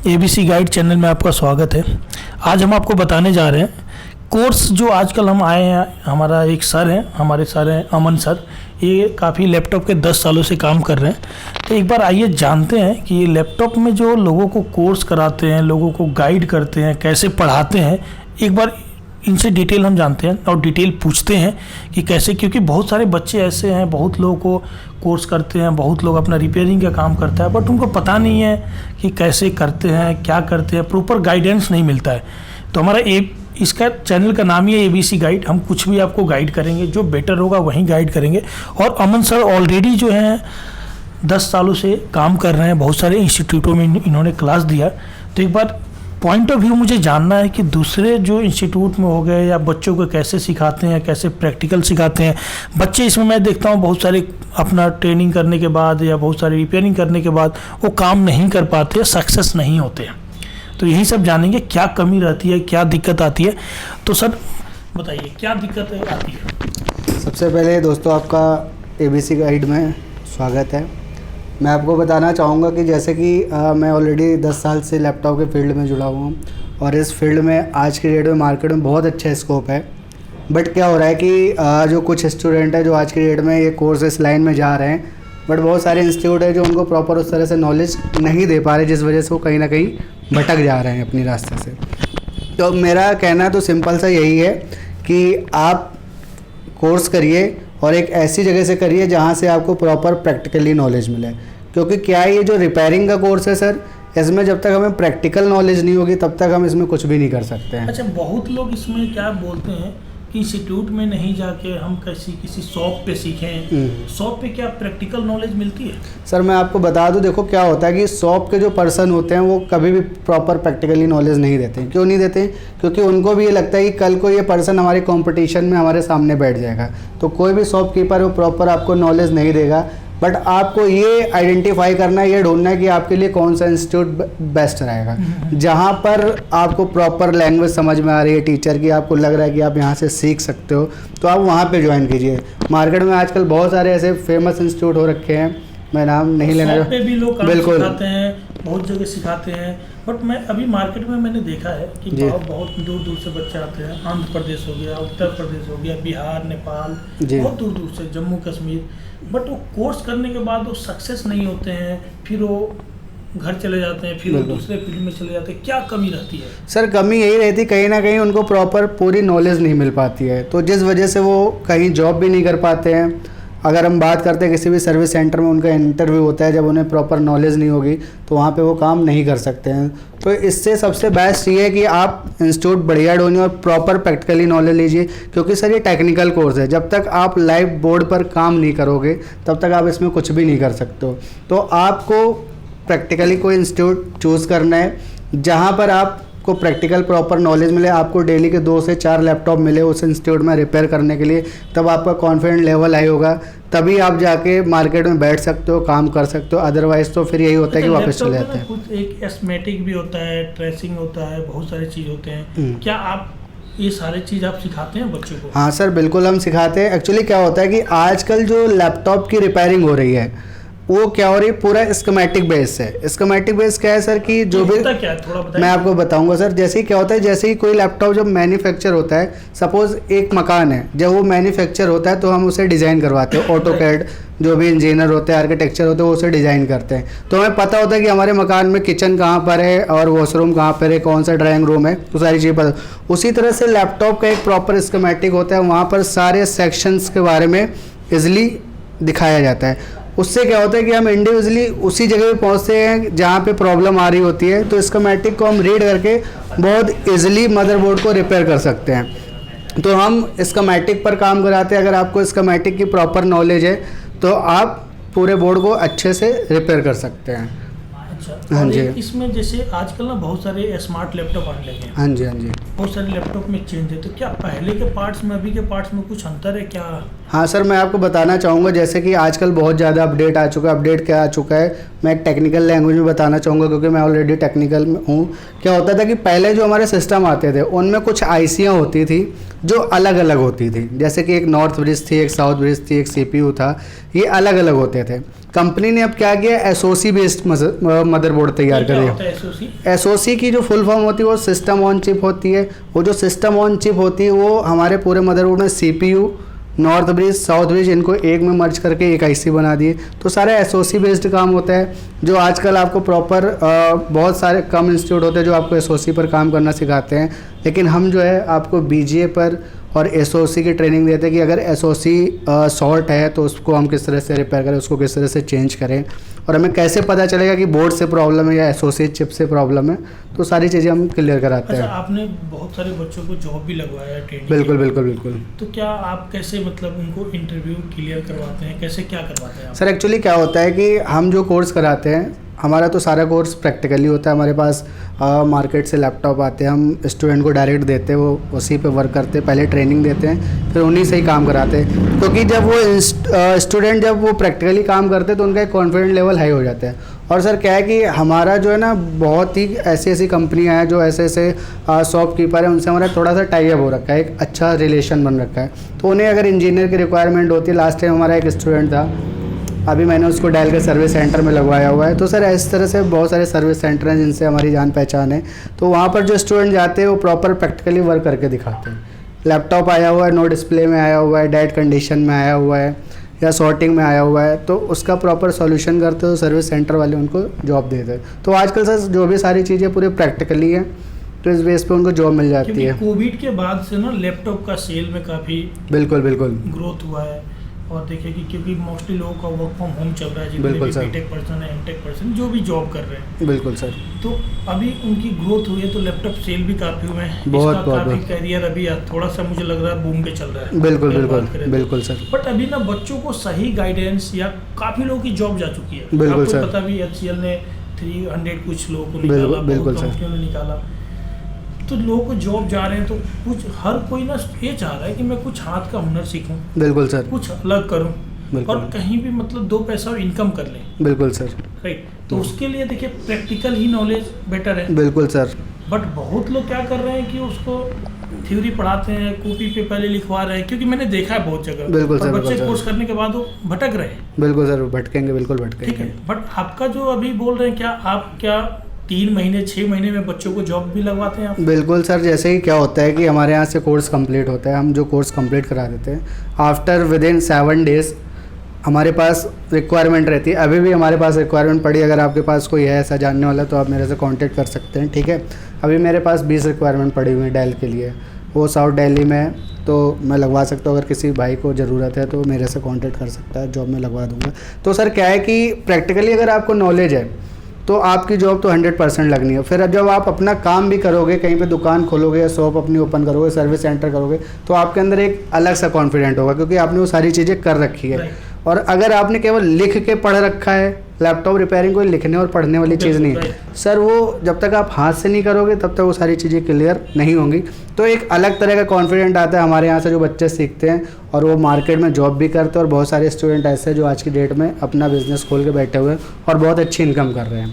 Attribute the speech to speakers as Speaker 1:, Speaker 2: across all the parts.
Speaker 1: ABC guide channel में आपका स्वागत है। आज हम आपको बताने जा रहे हैं कोर्स जो आजकल हम आए हैं। हमारा एक सर हैं, हमारे सर हैं अमन सर। ये काफ़ी लैपटॉप के 10 सालों से काम कर रहे हैं। तो एक बार आइए जानते हैं कि ये लैपटॉप में जो लोगों को कोर्स कराते हैं, लोगों को गाइड करते हैं, कैसे पढ़ाते हैं, एक बार इनसे डिटेल हम जानते हैं और डिटेल पूछते हैं कि कैसे। क्योंकि बहुत सारे बच्चे ऐसे हैं, बहुत लोगों को कोर्स करते हैं, बहुत लोग अपना रिपेयरिंग का काम करता है, बट उनको पता नहीं है कि कैसे करते हैं, क्या करते हैं, प्रॉपर गाइडेंस नहीं मिलता है। तो हमारा इसका चैनल का नाम ही है एबीसी गाइड। हम कुछ भी आपको गाइड करेंगे, जो बेटर होगा वहीं गाइड करेंगे। और अमन सर ऑलरेडी जो है 10 सालों से काम कर रहे हैं, बहुत सारे इंस्टीट्यूटों में इन्होंने क्लास दिया। तो एक बार पॉइंट ऑफ व्यू मुझे जानना है कि दूसरे जो इंस्टीट्यूट में हो गए या बच्चों को कैसे सिखाते हैं, कैसे प्रैक्टिकल सिखाते हैं। बच्चे इसमें मैं देखता हूँ बहुत सारे अपना ट्रेनिंग करने के बाद या बहुत सारे रिपेयरिंग करने के बाद वो काम नहीं कर पाते, सक्सेस नहीं होते हैं। तो यही सब जानेंगे क्या कमी रहती है, क्या दिक्कत आती है। तो सर बताइए क्या दिक्कत आती है।
Speaker 2: सबसे पहले दोस्तों आपका एबीसी गाइड में स्वागत है। मैं आपको बताना चाहूँगा कि जैसे कि मैं ऑलरेडी 10 साल से लैपटॉप के फील्ड में जुड़ा हुआ हूँ और इस फील्ड में आज के डेट में मार्केट में बहुत अच्छा स्कोप है। बट क्या हो रहा है कि जो कुछ स्टूडेंट है जो आज के डेट में ये कोर्स इस लाइन में जा रहे हैं, बट बहुत सारे इंस्टीट्यूट है जो उनको प्रॉपर उस तरह से नॉलेज नहीं दे पा रहे, जिस वजह से वो कहीं ना कहीं भटक जा रहे हैं अपनी रास्ते से। तो मेरा कहना तो सिंपल सा यही है कि आप कोर्स करिए और एक ऐसी जगह से करिए जहाँ से आपको प्रॉपर प्रैक्टिकली नॉलेज मिले। क्योंकि क्या ये जो रिपेयरिंग का कोर्स है सर, इसमें जब तक हमें प्रैक्टिकल नॉलेज नहीं होगी तब तक हम इसमें कुछ भी नहीं कर सकते हैं।
Speaker 1: अच्छा, बहुत लोग इसमें क्या बोलते हैं कि इंस्टीट्यूट में नहीं जाके हम किसी शॉप पे सीखें। शॉप पे क्या प्रैक्टिकल नॉलेज मिलती है?
Speaker 2: सर मैं आपको बता दूं, देखो क्या होता है कि शॉप के जो पर्सन होते हैं वो कभी भी प्रॉपर प्रैक्टिकली नॉलेज नहीं देते। क्यों नहीं देते? क्योंकि उनको भी ये लगता है कि कल को ये पर्सन हमारे कंपटीशन में हमारे सामने बैठ जाएगा। तो कोई भी शॉपकीपर वो प्रॉपर आपको नॉलेज नहीं देगा। बट आपको ये आइडेंटिफाई करना है, ये ढूंढना है कि आपके लिए कौन सा इंस्टीट्यूट बेस्ट रहेगा, जहाँ पर आपको प्रॉपर लैंग्वेज समझ में आ रही है टीचर की, आपको लग रहा है कि आप यहाँ से सीख सकते हो, तो आप वहाँ पे ज्वाइन कीजिए। मार्केट में आजकल बहुत सारे ऐसे फेमस इंस्टीट्यूट हो रखे हैं, मैं नाम नहीं लेना,
Speaker 1: भी लोग
Speaker 2: बिल्कुल
Speaker 1: सिखाते हैं, बहुत जगह सिखाते हैं। बट मैं अभी मार्केट में मैंने देखा है कि बहुत दूर दूर से बच्चे आते हैं। आंध्र प्रदेश हो गया, उत्तर प्रदेश हो गया, बिहार, नेपाल, बहुत दूर दूर से, जम्मू कश्मीर। बट वो कोर्स करने के बाद वो सक्सेस नहीं होते हैं, फिर वो घर चले जाते हैं, फिर वो दूसरे फील्ड में चले जाते हैं। क्या कमी रहती है?
Speaker 2: सर कमी यही रहती है, कहीं ना कहीं उनको प्रॉपर पूरी नॉलेज नहीं मिल पाती है, तो जिस वजह से वो कहीं जॉब भी नहीं कर पाते हैं। अगर हम बात करते हैं किसी भी सर्विस सेंटर में उनका इंटरव्यू होता है, जब उन्हें प्रॉपर नॉलेज नहीं होगी तो वहाँ पे वो काम नहीं कर सकते हैं। तो इससे सबसे बेस्ट ये है कि आप इंस्टीट्यूट बढ़िया ढूंढिए और प्रॉपर प्रैक्टिकली नॉलेज लीजिए। क्योंकि सर ये टेक्निकल कोर्स है, जब तक आप लाइव बोर्ड पर काम नहीं करोगे तब तक आप इसमें कुछ भी नहीं कर सकते हो। तो आपको प्रैक्टिकली कोई इंस्टीट्यूट चूज़ करना है जहाँ पर आपको प्रैक्टिकल प्रॉपर नॉलेज मिले, आपको डेली के 2 से 4 लैपटॉप मिले उस इंस्टीट्यूट में रिपेयर करने के लिए, तब आपका कॉन्फिडेंट लेवल हाई होगा, तभी आप जाके मार्केट में बैठ सकते हो, काम कर सकते हो। अदरवाइज तो फिर यही होता है कि वापस चले जाते हैं।
Speaker 1: कुछ एक एस्मेटिक भी होता है, ट्रेसिंग होता है, बहुत सारी चीज़ होते हैं। क्या आप ये सारी चीज़ आप सिखाते हैं बच्चों को?
Speaker 2: हाँ सर बिल्कुल हम सिखाते हैं। एक्चुअली क्या होता है कि आजकल जो लैपटॉप की रिपेयरिंग हो रही है वो क्या हो रही है, पूरा स्कीमेटिक बेस है। स्कीमेटिक बेस क्या है सर कि जो भी
Speaker 1: क्या थोड़ा बताइए।
Speaker 2: मैं आपको बताऊंगा सर। जैसे ही क्या होता है, जैसे ही कोई लैपटॉप जब मैन्युफैक्चर होता है, सपोज एक मकान है, जब वो मैन्युफैक्चर होता है तो हम उसे डिज़ाइन करवाते हैं। ऑटोकैड जो भी इंजीनियर होते हैं, आर्किटेक्चर होते हैं, वो उसे डिज़ाइन करते हैं। तो हमें पता होता है कि हमारे मकान में किचन कहाँ पर है और वॉशरूम कहाँ पर है, कौन सा ड्राइंग रूम है, तो सारी चीज़ें पता। उसी तरह से लैपटॉप का एक प्रॉपर स्कीमेटिक होता है, वहाँ पर सारे सेक्शंस के बारे में ईजिली दिखाया जाता है। उससे क्या होता है कि हम इंडिविजुअली उसी जगह पे पहुंचते हैं जहाँ पे प्रॉब्लम आ रही होती है, तो स्कीमेटिक को हम रीड करके बहुत इजीली मदरबोर्ड को रिपेयर कर सकते हैं। तो हम स्कीमेटिक पर काम कराते हैं। अगर आपको स्कीमेटिक की प्रॉपर नॉलेज है तो आप पूरे बोर्ड को अच्छे से रिपेयर कर सकते हैं।
Speaker 1: अच्छा,
Speaker 2: हाँ जी।
Speaker 1: इसमें जैसे आजकल ना बहुत सारे स्मार्ट लैपटॉप आने लगे हैं।
Speaker 2: हाँ जी, हाँ जी।
Speaker 1: बहुत सारे लैपटॉप में चेंज है, तो क्या पहले के पार्ट्स में अभी के पार्ट्स में कुछ अंतर है क्या?
Speaker 2: हाँ सर, मैं आपको बताना चाहूँगा जैसे कि आजकल बहुत ज़्यादा अपडेट आ चुका है। अपडेट क्या आ चुका है, मैं एक टेक्निकल लैंग्वेज में बताना चाहूँगा क्योंकि मैं ऑलरेडी टेक्निकल में हूँ। क्या होता था कि पहले जो हमारे सिस्टम आते थे उनमें कुछ आईसियाँ होती थी जो अलग अलग होती थी, जैसे कि एक नॉर्थ ब्रिज थी, एक साउथ ब्रिज थी, एक CPU था, ये अलग अलग होते थे। कंपनी ने अब क्या किया, SOC बेस्ड मदरबोर्ड तैयार कर दिया। SOC की जो फुल फॉर्म होती है वो सिस्टम ऑन चिप होती है। वो जो सिस्टम ऑन चिप होती है वो हमारे पूरे मदरबोर्ड में CPU, north bridge, south bridge, इनको एक में मर्ज करके एक IC बना दिए। तो सारा SOC बेस्ड काम होता है जो आजकल आपको प्रॉपर बहुत सारे कम इंस्टीट्यूट होते हैं जो आपको SOC पर काम करना सिखाते हैं, लेकिन हम जो है आपको BGA पर और SOC की ट्रेनिंग देते हैं कि अगर SOC शॉर्ट है तो उसको हम किस तरह से रिपेयर करें, उसको किस तरह से चेंज करें, और हमें कैसे पता चलेगा कि बोर्ड से प्रॉब्लम है या SOC चिप से प्रॉब्लम है। तो सारी चीज़ें हम क्लियर कराते हैं।
Speaker 1: आपने बहुत सारे बच्चों को जॉब भी लगवाया है ट्रेनिंग?
Speaker 2: बिल्कुल बिल्कुल बिल्कुल।
Speaker 1: तो क्या आप कैसे मतलब उनको इंटरव्यू क्लियर करवाते हैं, कैसे क्या करवाते हैं आप?
Speaker 2: सर एक्चुअली क्या होता है कि हम जो कोर्स कराते हैं, हमारा तो सारा कोर्स प्रैक्टिकली होता है। हमारे पास मार्केट से लैपटॉप आते हैं, हम स्टूडेंट को डायरेक्ट देते हैं, वो उसी पे वर्क करते हैं, पहले ट्रेनिंग देते हैं, फिर उन्हीं से ही काम कराते हैं। क्योंकि जब वो स्टूडेंट जब वो प्रैक्टिकली काम करते हैं तो उनका एक कॉन्फिडेंस लेवल हाई हो जाता है। और सर क्या है कि हमारा जो है ना बहुत ही ऐसी ऐसी कंपनियां हैं जो ऐसे ऐसे शॉपकीपर हैं, उनसे हमारा थोड़ा सा टाई अप हो रखा है, एक अच्छा रिलेशन बन रखा है। तो उन्हें अगर इंजीनियर की रिक्वायरमेंट होती है, लास्ट टाइम हमारा एक स्टूडेंट था, अभी मैंने उसको डायल के सर्विस सेंटर में लगवाया हुआ है। तो सर इस तरह से बहुत सारे सर्विस सेंटर हैं जिनसे हमारी जान पहचान है। तो वहाँ पर जो स्टूडेंट जाते हैं वो प्रॉपर प्रैक्टिकली वर्क करके दिखाते हैं। लैपटॉप आया हुआ है, नो डिस्प्ले में आया हुआ है, डेड कंडीशन में आया हुआ है या सॉर्टिंग में आया हुआ है, तो उसका प्रॉपर सॉल्यूशन करते हो, सर्विस सेंटर वाले उनको जॉब देते हैं। तो आजकल सर जो भी सारी चीज़ें पूरी प्रैक्टिकली हैं तो इस बेस पे उनको जॉब मिल जाती है।
Speaker 1: कोविड के बाद से ना लैपटॉप का सेल में काफ़ी
Speaker 2: बिल्कुल बिल्कुल
Speaker 1: ग्रोथ हुआ है। और देखिए कि क्योंकि मोस्टली लोगों का वर्क फ्रॉम होम चल रहा है, जितने भी बीटेक पर्सन है, एमटेक पर्सन जो भी जॉब कर रहे हैं।
Speaker 2: बिल्कुल सर।
Speaker 1: तो अभी उनकी ग्रोथ हुई है तो लैपटॉप सेल भी काफ़ी हुए हैं।
Speaker 2: बहुत
Speaker 1: काफ़ी करियर अभी थोड़ा सा मुझे लग रहा है बूम पे चल रहा है।
Speaker 2: बिल्कुल बिल्कुल बिल्कुल सर।
Speaker 1: बट अभी ना बच्चों को सही गाइडेंस या काफ़ी लोगों की जॉब जा चुकी है।
Speaker 2: बिल्कुल सर।
Speaker 1: पता भी HCL ने 300 कुछ लोगों को निकाला,
Speaker 2: बिल्कुल सर,
Speaker 1: कंपनियों ने निकाला। तो लोगों को जॉब जा रहे हैं तो कुछ हर कोई ना ये चाह रहा है कि मैं कुछ हाथ का हुनर सीखूं,
Speaker 2: बिल्कुल सर,
Speaker 1: कुछ अलग करूं और कहीं भी मतलब 2 पैसा इनकम कर लें।
Speaker 2: बिल्कुल सर।
Speaker 1: राइट। तो उसके लिए देखिए प्रैक्टिकल ही नॉलेज बेटर है।
Speaker 2: बिल्कुल सर।
Speaker 1: बट बहुत लोग क्या कर रहे हैं कि उसको थ्योरी पढ़ाते हैं, कॉपी पे पहले लिखवा रहे हैं, क्योंकि मैंने देखा है बहुत जगह।
Speaker 2: बिल्कुल सर।
Speaker 1: बच्चे कोर्स करने के बाद वो भटक रहे हैं।
Speaker 2: बिल्कुल सर, भटकेंगे, बिल्कुल भटकेंगे।
Speaker 1: ठीक है। बट आपका जो अभी बोल रहे हैं, क्या आप 3 महीने 6 महीने में बच्चों को जॉब भी लगवाते हैं आप?
Speaker 2: बिल्कुल सर। जैसे ही क्या होता है कि हमारे यहाँ से कोर्स कंप्लीट होता है, हम जो कोर्स कंप्लीट करा देते हैं, आफ्टर विदिन 7 डेज़ हमारे पास रिक्वायरमेंट रहती है। अभी भी हमारे पास रिक्वायरमेंट पड़ी, अगर आपके पास कोई है ऐसा जानने वाला तो आप मेरे से कांटेक्ट कर सकते हैं। ठीक है। अभी मेरे पास 20 रिक्वायरमेंट पड़ी हुई है डेल के लिए, वो साउथ दिल्ली में है, तो मैं लगवा सकता हूँ। अगर किसी भाई को ज़रूरत है तो मेरे से कांटेक्ट कर सकता है, जॉब में लगवा दूँगा। तो सर क्या है कि प्रैक्टिकली अगर आपको नॉलेज है तो आपकी जॉब तो 100% लगनी है। फिर जब आप अपना काम भी करोगे, कहीं पे दुकान खोलोगे या शॉप अपनी ओपन करोगे, सर्विस सेंटर करोगे, तो आपके अंदर एक अलग सा कॉन्फिडेंट होगा क्योंकि आपने वो सारी चीज़ें कर रखी है। और अगर आपने केवल लिख के पढ़ रखा है, लैपटॉप रिपेयरिंग कोई लिखने और पढ़ने वाली चीज़ नहीं है सर, वो जब तक आप हाथ से नहीं करोगे तब तक वो सारी चीज़ें क्लियर नहीं होंगी। तो एक अलग तरह का कॉन्फिडेंट आता है हमारे यहाँ से, जो बच्चे सीखते हैं और वो मार्केट में जॉब भी करते हैं। और बहुत सारे स्टूडेंट ऐसे हैं जो आज की डेट में अपना बिजनेस खोल के बैठे हुए हैं और बहुत अच्छी इनकम कर रहे हैं।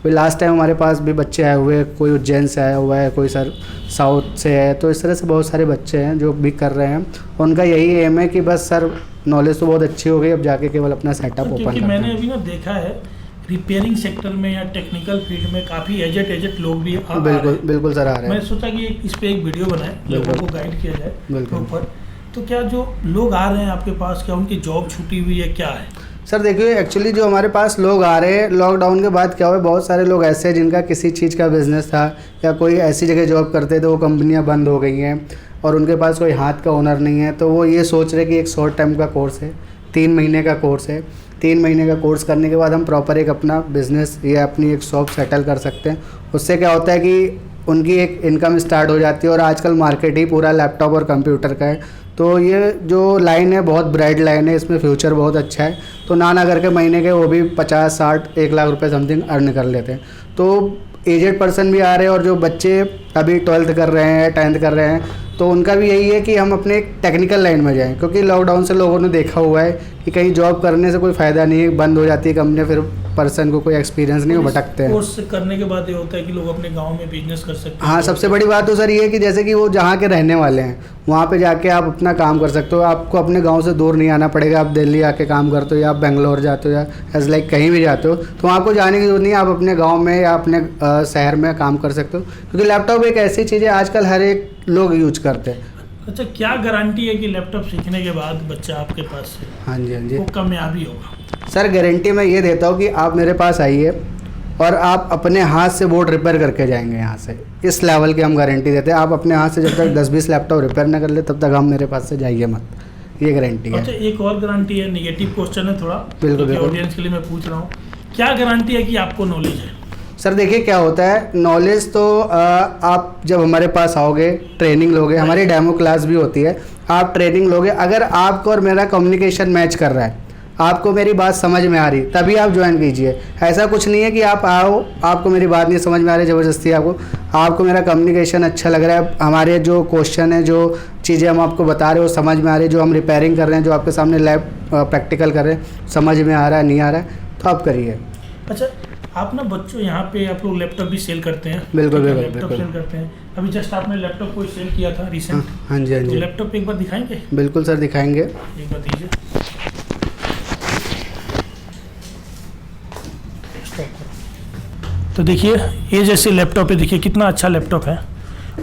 Speaker 2: अभी लास्ट टाइम हमारे पास भी बच्चे आए हुए हैं, कोई उज्जैन से आया हुआ है, कोई सर साउथ से है। तो इस तरह से बहुत सारे बच्चे हैं जो भी कर रहे हैं। उनका यही एम है कि बस सर नॉलेज तो बहुत अच्छी हो गई, अब जाके केवल अपना सेटअप ओपन करना है।
Speaker 1: मैंने अभी ना देखा है रिपेयरिंग सेक्टर में या टेक्निकल फील्ड में काफ़ी एजेड लोग भी
Speaker 2: बिल्कुल सर आ रहे हैं।
Speaker 1: मैं सोचा कि इस पे एक वीडियो बनाए, लोगों को गाइड किया जाए ऊपर। तो क्या जो लोग आ रहे हैं आपके पास, क्या उनकी जॉब छूटी हुई है, क्या है?
Speaker 2: सर देखिए, एक्चुअली जो हमारे पास लोग आ रहे हैं, लॉकडाउन के बाद क्या हुआ, बहुत सारे लोग ऐसे हैं जिनका किसी चीज़ का बिजनेस था या कोई ऐसी जगह जॉब करते थे, वो कंपनियां बंद हो गई हैं और उनके पास कोई हाथ का हुनर नहीं है। तो वो ये सोच रहे कि एक शॉर्ट टर्म का कोर्स है, 3 महीने का कोर्स है, 3 महीने का कोर्स करने के बाद हम प्रॉपर एक अपना बिज़नेस या अपनी एक शॉप सेटल कर सकते हैं। उससे क्या होता है कि उनकी एक इनकम स्टार्ट हो जाती है। और आजकल मार्केट ही पूरा लैपटॉप और कंप्यूटर का है, तो ये जो लाइन है बहुत ब्राइट लाइन है, इसमें फ्यूचर बहुत अच्छा है। तो ना करके महीने के वो भी 50, 60, 1 लाख रुपए समथिंग अर्न कर लेते हैं। तो एजेड पर्सन भी आ रहे हैं और जो बच्चे अभी 12th कर रहे हैं, 10th कर रहे हैं, तो उनका भी यही है कि हम अपने टेक्निकल लाइन में जाएं, क्योंकि लॉकडाउन से लोगों ने देखा हुआ है कि कहीं जॉब करने से कोई फ़ायदा नहीं है, बंद हो जाती है कंपनी, फिर पर्सन को कोई एक्सपीरियंस नहीं, वो भटकते हैं।
Speaker 1: कोर्स करने के बाद ये होता है कि लोग अपने गांव में बिजनेस कर सकते हैं।
Speaker 2: हाँ, सबसे बड़ी बात तो सर ये है कि जैसे कि वो जहाँ के रहने वाले हैं वहाँ पे जाके आप अपना काम कर सकते हो, आपको अपने गांव से दूर नहीं आना पड़ेगा। आप दिल्ली आके काम करते हो या आप बेंगलोर जाते हो या एज लाइक कहीं भी जाते हो, तो वहाँ आपको जाने की जरूरत नहीं है, आप अपने गाँव में या अपने शहर में काम कर सकते हो, क्योंकि लैपटॉप एक ऐसी चीज़ है आजकल हर एक लोग यूज करते हैं।
Speaker 1: अच्छा, क्या गारंटी है कि लैपटॉप सीखने के बाद बच्चा आपके पास से
Speaker 2: हाँ जी, हाँ जी
Speaker 1: वो कामयाबी होगा?
Speaker 2: सर, गारंटी मैं ये देता हूँ कि आप मेरे पास आइए और आप अपने हाथ से बोर्ड रिपेयर करके जाएंगे यहाँ से। इस लेवल की हम गारंटी देते हैं। आप अपने हाथ से जब तक 10-20 लैपटॉप रिपेयर ना कर ले तब तक हम मेरे पास से जाइए मत, ये गारंटी है।
Speaker 1: अच्छा, एक और गारंटी है, नेगेटिव क्वेश्चन है थोड़ा,
Speaker 2: बिल्कुल, बिल्कुल।
Speaker 1: ऑडियंस के लिए मैं पूछ रहा हूँ, क्या गारंटी है कि आपको नॉलेज है?
Speaker 2: सर देखिए क्या होता है, नॉलेज तो आप जब हमारे पास आओगे, ट्रेनिंग लोगे, हमारी डेमो क्लास भी होती है, आप ट्रेनिंग लोगे, अगर आपको और मेरा कम्युनिकेशन मैच कर रहा है, आपको मेरी बात समझ में आ रही, तभी आप ज्वाइन कीजिए। ऐसा कुछ नहीं है कि आप आओ, आपको मेरी बात नहीं समझ में आ रही ज़बरदस्ती आपको मेरा कम्युनिकेशन अच्छा लग रहा है, हमारे जो क्वेश्चन है, जो चीज़ें हम आपको बता रहे हो समझ में आ रही है, जो हम रिपेयरिंग कर रहे हैं, जो आपके सामने लैब प्रैक्टिकल कर रहे हैं, समझ में आ रहा है नहीं आ रहा है, तो आप करिए।
Speaker 1: अच्छा, आप ना बच्चों यहाँ पे आप लोग लैपटॉप भी सेल करते हैं?
Speaker 2: बिल्कुल, बिल्कुल,
Speaker 1: लैपटॉप
Speaker 2: बिल्कुल।
Speaker 1: सेल करते हैं। अभी जस्ट आपने लैपटॉप कोई सेल किया था रिसेंट?
Speaker 2: हाँ जी, हाँ
Speaker 1: तो
Speaker 2: जी,
Speaker 1: लैपटॉप एक बार दिखाएंगे?
Speaker 2: बिल्कुल सर, दिखाएंगे।
Speaker 1: एक बार दीजिए। तो देखिए, ये जैसे लैपटॉप है, देखिए कितना अच्छा लैपटॉप है,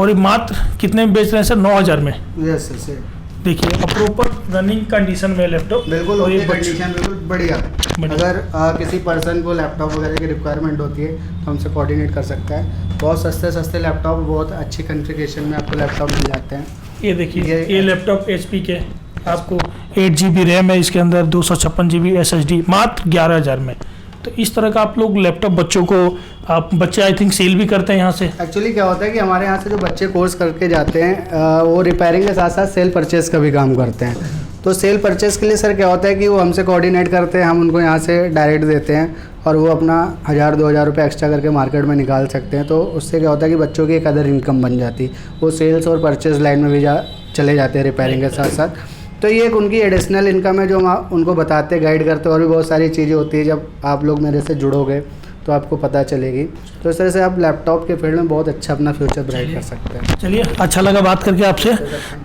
Speaker 1: और ये मात्र कितने में बेच रहे हैं सर? 9,000 में।
Speaker 2: यस सर,
Speaker 1: देखिए, प्रॉपर रनिंग कंडीशन में लैपटॉप,
Speaker 2: बिल्कुल
Speaker 1: और ये
Speaker 2: ओके कंडीशन, बिल्कुल बढ़िया। अगर किसी पर्सन को लैपटॉप वगैरह की रिक्वायरमेंट होती है तो हमसे कोऑर्डिनेट कर सकता है। बहुत सस्ते सस्ते लैपटॉप, बहुत अच्छी कॉन्फ़िगरेशन में आपको लैपटॉप मिल जाते हैं।
Speaker 1: ये देखिए, ये लैपटॉप HP के, आपको 8 GB रैम है इसके अंदर, 256 GB SSD, मात्र 11,000 में। तो इस तरह का आप लोग लैपटॉप बच्चों को, आप बच्चे आई थिंक सेल भी करते हैं यहाँ से?
Speaker 2: एक्चुअली क्या होता है कि हमारे यहाँ से जो बच्चे कोर्स करके जाते हैं वो रिपेयरिंग के साथ साथ सेल परचेज़ का भी काम करते हैं। तो सेल परचेज़ के लिए सर क्या होता है कि वो हमसे कोऑर्डिनेट करते हैं, हम उनको यहाँ से डायरेक्ट देते हैं और वो अपना 1,000-2,000 रुपये एक्स्ट्रा करके मार्केट में निकाल सकते हैं। तो उससे क्या होता है कि बच्चों की एक अदर इनकम बन जाती, वो सेल्स और परचेज़ लाइन में भी चले जाते हैं रिपेयरिंग के साथ साथ। तो ये एक उनकी एडिशनल इनकम है जो हम उनको बताते, गाइड करते, और भी बहुत सारी चीज़ें होती है। जब आप लोग मेरे से जुड़ोगे तो आपको पता चलेगी। तो इस तरह से आप लैपटॉप के फील्ड में बहुत अच्छा अपना फ्यूचर ब्राइट कर सकते हैं।
Speaker 1: चलिए, अच्छा लगा बात करके आपसे।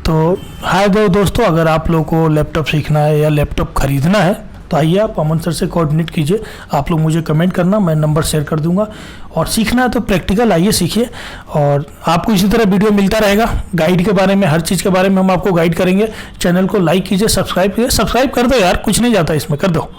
Speaker 1: तो हाय दोस्तों, अगर आप लोग को लैपटॉप सीखना है या लैपटॉप ख़रीदना है तो आइए, आप अमन सर से कोऑर्डिनेट कीजिए। आप लोग मुझे कमेंट करना, मैं नंबर शेयर कर दूंगा। और सीखना है तो प्रैक्टिकल आइए, सीखिए। और आपको इसी तरह वीडियो मिलता रहेगा गाइड के बारे में, हर चीज़ के बारे में हम आपको गाइड करेंगे। चैनल को लाइक कीजिए, सब्सक्राइब कीजिए। सब्सक्राइब कर दो यार, कुछ नहीं जाता इसमें, कर दो।